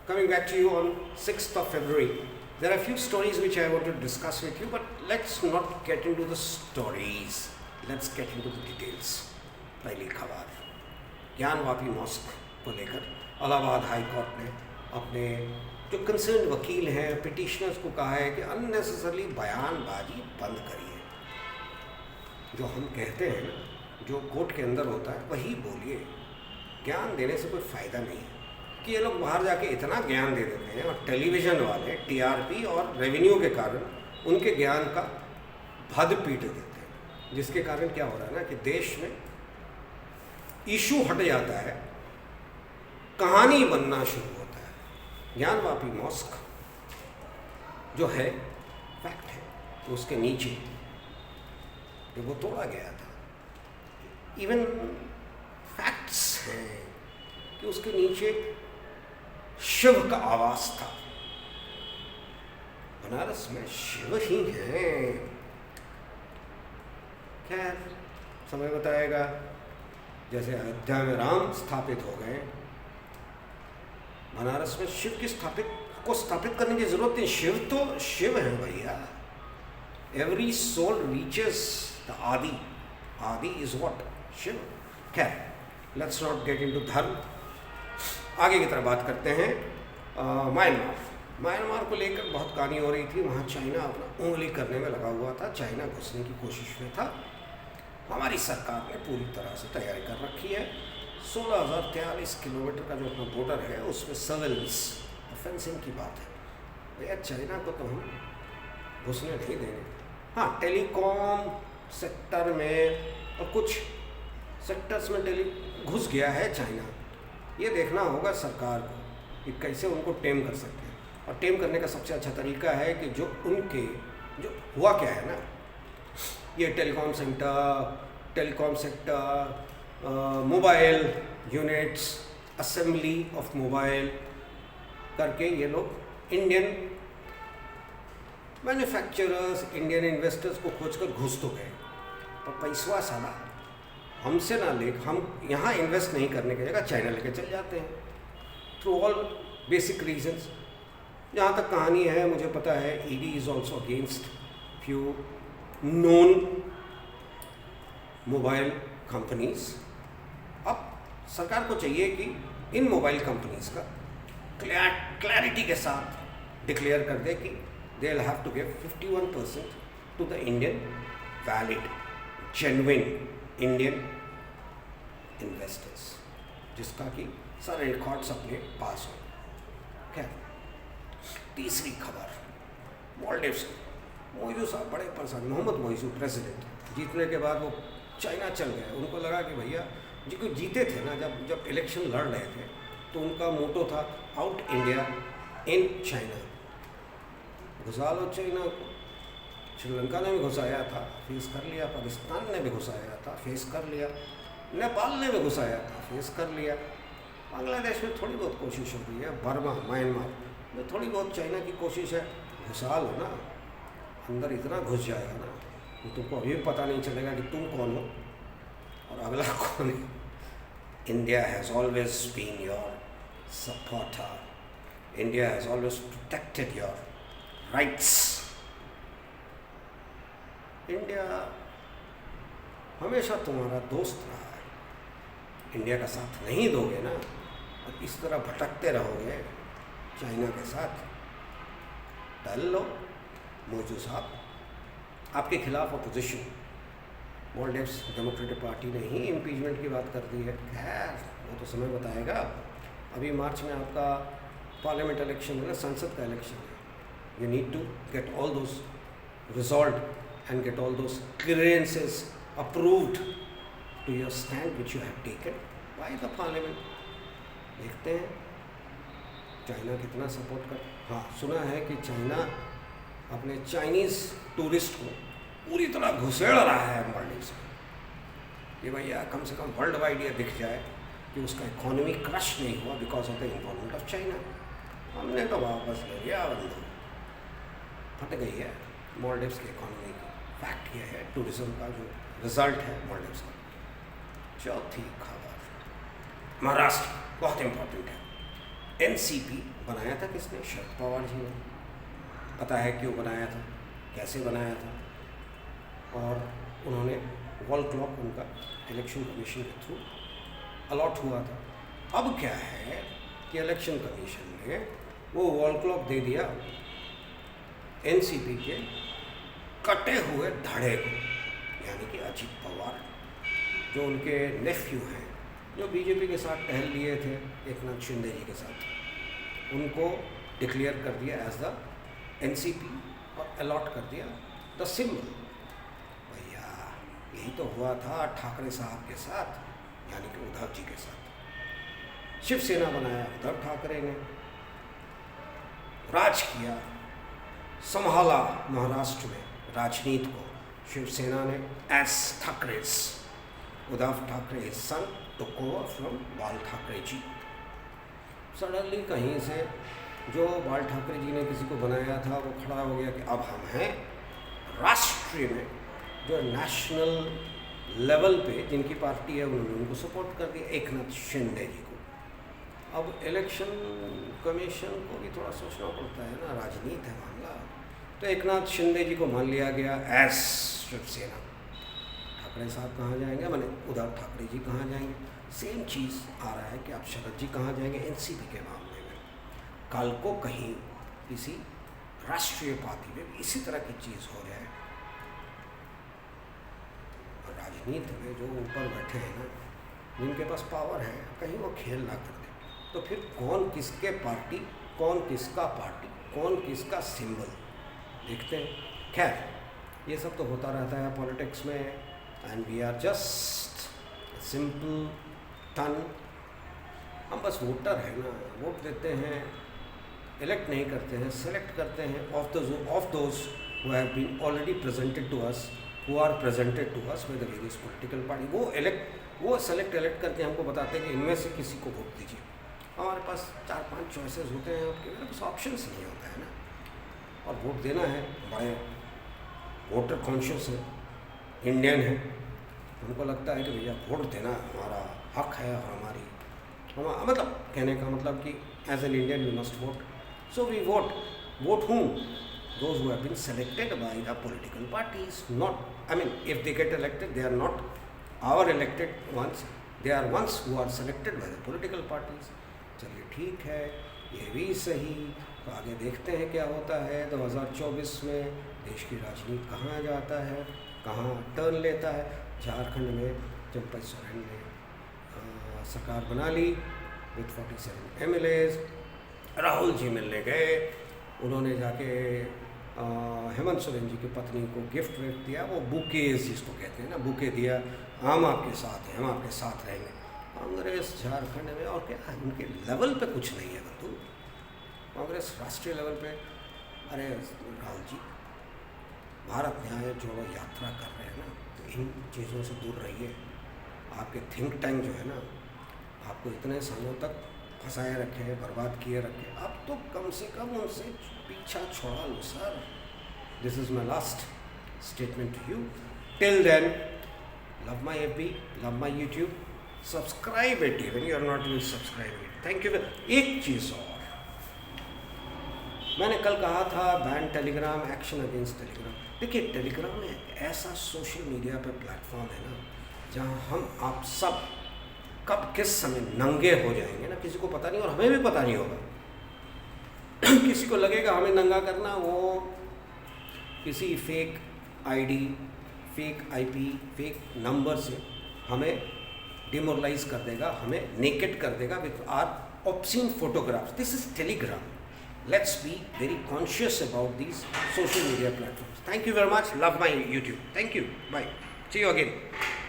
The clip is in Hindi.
coming back to you on 6th of February. There are a few stories which I want to discuss with you, but let's not get into the stories. Let's get into the details. पहली खबर, ज्ञानवापी मॉस्क को लेकर इलाहाबाद हाई कोर्ट ने अपने जो कंसर्न वकील हैं, पिटिशनर्स को कहा है कि अननेसेसरली बयानबाजी बंद करिए। जो हम कहते हैं ना, जो कोर्ट के अंदर होता है वही बोलिए, ज्ञान देने से कोई फ़ायदा नहीं है। कि ये लोग बाहर जाके इतना ज्ञान दे देते हैं और टेलीविज़न वाले टीआरपी और रेवेन्यू के कारण उनके ज्ञान का भद पीट देते हैं, जिसके कारण क्या हो रहा है ना कि देश में इशू हट जाता है, कहानी बनना शुरू होता है। ज्ञानवापी मॉस्क जो है फैक्ट है, तो उसके नीचे जो वो तोड़ा गया था, इवन फैक्ट्स हैं कि उसके नीचे शिव का आवास था। बनारस में शिव ही हैं। खैर, समय बताएगा। जैसे अयोध्या में राम स्थापित हो गए, बनारस में शिव की स्थापित करने की जरूरत नहीं। शिव तो शिव है भैया। एवरी सोल रीचेस द आदि। आदि इज व्हाट? शिव। खैर, लेट्स नॉट गेट इनटू धर्म। आगे की तरफ बात करते हैं। म्यांमार को लेकर बहुत कहानी हो रही थी। वहाँ चाइना अपना उंगली करने में लगा हुआ था, चाइना घुसने की कोशिश में था। हमारी सरकार ने पूरी तरह से तैयारी कर रखी है। 16,043 किलोमीटर का जो अपना बॉर्डर है, उसमें सर्वेलेंस फेंसिंग की बात है। भैया चाइना को तो हम घुसने नहीं देंगे। हाँ, टेलीकॉम सेक्टर में और कुछ सेक्टर्स में घुस गया है चाइना। ये देखना होगा सरकार को कि कैसे उनको टेम कर सकते हैं। और टेम करने का सबसे अच्छा तरीका है कि जो हुआ क्या है ना, ये telecom sector, mobile units, assembly of mobile करके ये लोग इंडियन मैन्युफैक्चरर्स, इंडियन इन्वेस्टर्स को खोजकर घुस तो गए, पर पैसवा साला हमसे ना ले, हम यहाँ इन्वेस्ट नहीं करने की जगह चाइना लेके चल जाते हैं थ्रू ऑल बेसिक रीजंस। जहाँ तक कहानी है, मुझे पता है ED is also against few known mobile companies. अब सरकार को चाहिए कि इन मोबाइल कंपनीज का क्लैरिटी के साथ डिक्लेयर कर दे कि they will have to give 51% to the Indian valid genuine Indian investors, जिसका कि सारे रिकॉर्ड्स अपने पास हो। खैर, तीसरी खबर, मालदीव्स। मोइजू साहब बड़े परेशान। मोहम्मद मोइजू प्रेसिडेंट जीतने के बाद वो चाइना चल गए। उनको लगा कि भैया जी को जीते थे ना, जब इलेक्शन लड़ रहे थे तो उनका मोटो था आउट इंडिया इन चाइना। घुसा लो चाइना को। श्रीलंका ने भी घुसाया था, फेस कर लिया। पाकिस्तान ने भी घुसाया था, फेस कर लिया। नेपाल ने भी घुसाया था, फेस कर लिया। बांग्लादेश में थोड़ी बहुत कोशिश हो रही है। बर्मा, म्यांमार में थोड़ी बहुत चाइना की कोशिश है। घुसा लो ना, अंदर इतना घुस जाएगा ना तो तुमको अभी भी पता नहीं चलेगा कि तुम कौन हो और अगला कौन है। India has always been your supporter. India has always protected your rights. India हमेशा तुम्हारा दोस्त रहा है। इंडिया का साथ नहीं दोगे ना और इस तरह भटकते रहोगे चाइना के साथ, टल लो। मोइजू साहब, आपके खिलाफ अपोजिशन मालदीव्स डेमोक्रेटिक पार्टी ने ही इम्पीचमेंट की बात कर दी है। खैर, वो तो समय बताएगा। अभी मार्च में आपका पार्लियामेंट इलेक्शन है ना, संसद का इलेक्शन है। You need to get all those resolve and get all those clearances approved to your stand which you have taken by the parliament. देखते हैं चाइना कितना सपोर्ट कर। हाँ, सुना है कि चाइना अपने चाइनीज़ टूरिस्ट को पूरी तरह घुसेड़ रहा है मालदीव्स में कि भैया कम से कम वर्ल्ड वाइड ये दिख जाए कि उसका इकोनॉमी क्रश नहीं हुआ because of the involvement of China. हमने तो वापस ले लिया, बंदो फट गई है मालदीव्स की इकोनॉमी की। फैक्ट ये है, टूरिज्म का जो रिजल्ट है मालदीव्स का। चौथी खबर, महाराष्ट्र बहुत इम्पोर्टेंट है। एनसीपी बनाया था किसने? शरद पवार जी ने। पता है क्यों बनाया था, कैसे बनाया था? और उन्होंने वॉल क्लॉक उनका इलेक्शन कमीशन के थ्रू अलॉट हुआ था। अब क्या है कि इलेक्शन कमीशन ने वो वॉल क्लॉक दे दिया एनसीपी के कटे हुए धड़े को, यानी कि अजीत पवार, जो उनके नेफ्यू हैं, जो बीजेपी के साथ टहल लिए थे एकनाथ शिंदे जी के साथ, उनको डिक्लेयर कर दिया एज द एनसीपी और अलॉट कर दिया द सिंबल। भैया यही तो हुआ था ठाकरे साहब के साथ, यानी कि उद्धव जी के साथ। शिवसेना बनाया उद्धव ठाकरे ने, राज किया, संभाला महाराष्ट्र में राजनीति को शिवसेना ने एस ठाकरेस। Uddhav Thackeray son took over from Bal Thackeray ji. Suddenly कहीं से जो बाल ठाकरे जी ने किसी को बनाया था वो खड़ा हो गया कि अब हम हैं राष्ट्रीय में, जो नेशनल लेवल पे जिनकी पार्टी है उन्होंने उनको सपोर्ट कर दिया, एकनाथ शिंदे जी को। अब इलेक्शन कमीशन को भी थोड़ा सोचना पड़ता है ना, राजनीति है मामला। तो एकनाथ शिंदे जी को मान लिया गया एस शिवसेना। ठाकरे साहब कहाँ जाएंगे, माने उद्धव ठाकरे जी कहाँ जाएंगे? सेम चीज़ आ रहा है कि आप शरद जी कहाँ जाएंगे एनसीपी के मामले में। कल को कहीं किसी राष्ट्रीय पार्टी में भी इसी तरह की चीज़ हो जाए। राजनीति में जो ऊपर बैठे हैं ना, जिनके पास पावर है, कहीं वो खेल ना कर दे, तो फिर कौन किसके पार्टी, कौन किसका पार्टी, कौन किसका सिंबल देखते हैं। खैर ये सब तो होता रहता है पॉलिटिक्स में, and we are just simple ton. हम बस वोटर हैं ना, वोट देते हैं, इलेक्ट नहीं करते हैं, सेलेक्ट करते हैं of those who have been already presented to us, who are presented to us by the various political party. वो सेलेक्ट करके हमको बताते हैं कि इनमें से किसी को वोट दीजिए। हमारे पास 4-5 चॉइसेस होते हैं, आपके मेरे पास ऑप्शंस नहीं होता है ना। और वोट देना है, बड़े वोटर कॉन्शियस है, इंडियन है, हमको लगता है कि भैया वोट देना हमारा हक है और हमारी मतलब कहने का मतलब कि as an Indian we must vote, so we vote whom? Those who have been selected by the political parties, not, I mean, if they get elected, they are not our elected ones, they are ones who are selected by the political parties. चलिए ठीक है, ये भी सही। तो आगे देखते हैं क्या होता है 2024 में, देश की राजनीति कहाँ जाता है, कहाँ टर्न लेता है। झारखंड में चंपई सोरेन ने सरकार बना ली विथ 47 MLAs। राहुल जी मिलने गए, उन्होंने जाके हेमंत सोरेन जी की पत्नी को गिफ्ट दिया, वो बुकेज जिसको कहते हैं ना, बुके दिया, हम आपके साथ हैं, हम आपके साथ रहेंगे। कांग्रेस झारखंड में और क्या, उनके लेवल पे कुछ नहीं है बंधु। कांग्रेस राष्ट्रीय लेवल पे, अरे राहुल जी भारत न्याय जोड़ो यात्रा कर रहे हैं ना, तो इन चीज़ों से दूर रहिए। आपके थिंक टैंक जो है ना, आपको इतने सालों तक फंसाए रखे, बर्बाद किए रखे, अब तो कम से कम उनसे पीछा छोड़ा लो sir. This is my last statement to you. Till then, love my FB, love my YouTube, subscribe it even you are not will subscribe it. Thank you. एक चीज़ और, मैंने कल कहा था ban Telegram, action against Telegram. देखिए टेलीग्राम एक ऐसा सोशल मीडिया पे प्लेटफॉर्म है ना, जहाँ हम आप सब कब किस समय नंगे हो जाएंगे ना, किसी को पता नहीं और हमें भी पता नहीं होगा। किसी को लगेगा हमें नंगा करना, वो किसी fake ID, fake IP, fake number से हमें डिमोरलाइज कर देगा, हमें नेकेड कर देगा with our obscene photographs. This is Telegram. Let's be very conscious about these social media platforms. Thank you very much. Love my YouTube. Thank you. Bye. See you again.